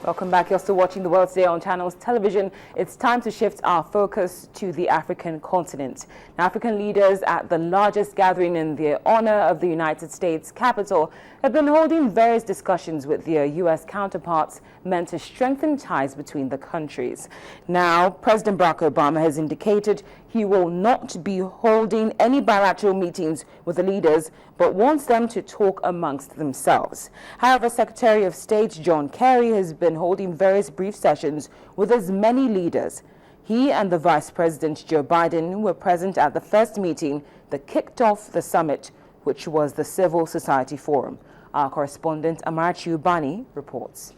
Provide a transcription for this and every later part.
Welcome back. You're still watching The World Today on Channels Television. It's time to shift our focus to the African continent. Now, African leaders at the largest gathering in the honor of the United States Capitol have been holding various discussions with their U.S. counterparts meant to strengthen ties between the countries. Now, President Barack Obama has indicated he will not be holding any bilateral meetings with the leaders, but wants them to talk amongst themselves. However, Secretary of State John Kerry has been holding various brief sessions with as many leaders. He and the Vice President Joe Biden were present at the first meeting that kicked off the summit, which was the Civil Society Forum. Our correspondent Amarachi Ubani reports.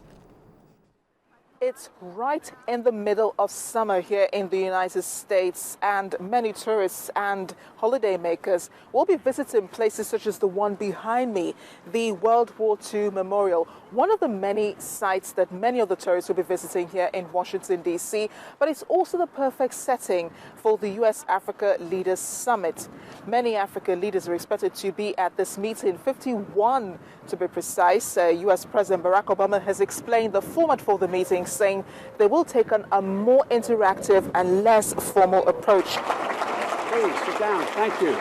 It's right in the middle of summer here in the United States, and many tourists and holidaymakers will be visiting places such as the one behind me, the World War II Memorial, one of the many sites that many of the tourists will be visiting here in Washington, D.C., but it's also the perfect setting for the U.S.-Africa Leaders Summit. Many African leaders are expected to be at this meeting, 51 to be precise. U.S. President Barack Obama has explained the format for the meeting, saying they will take on a more interactive and less formal approach. Please sit down. Thank you.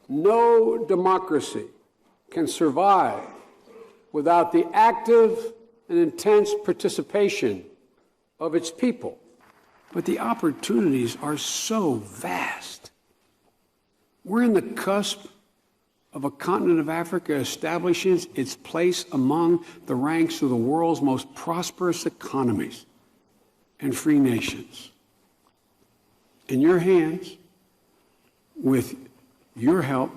No democracy can survive without the active and intense participation of its people. But the opportunities are so vast. We're in the cusp of a continent of Africa establishing its place among the ranks of the world's most prosperous economies and free nations. In your hands, with your help,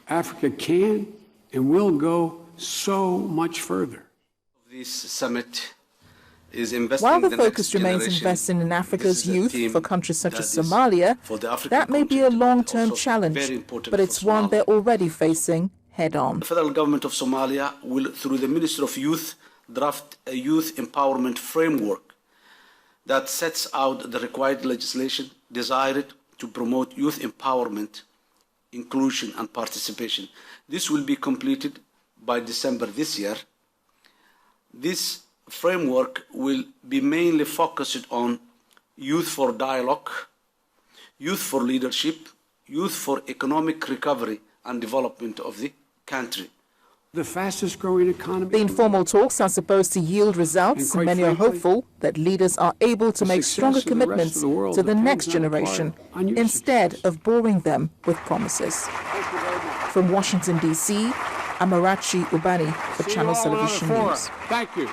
Africa can and will go so much further. This summit is investing. While the focus remains investing in Africa's youth for countries such as Somalia, that may be a long-term challenge, but it's one they're already facing head-on. The federal government of Somalia will, through the Minister of Youth, draft a youth empowerment framework that sets out the required legislation desired to promote youth empowerment, inclusion, and participation. This will be completed by December this year. This framework will be mainly focused on youth for dialogue, youth for leadership, youth for economic recovery and development of the country. The fastest growing economy. The informal talks are supposed to yield results, and many are hopeful that leaders are able to make stronger commitments to the next generation instead of boring them with promises. From Washington, D.C., Amarachi Ubani for Channels Television News. Thank you.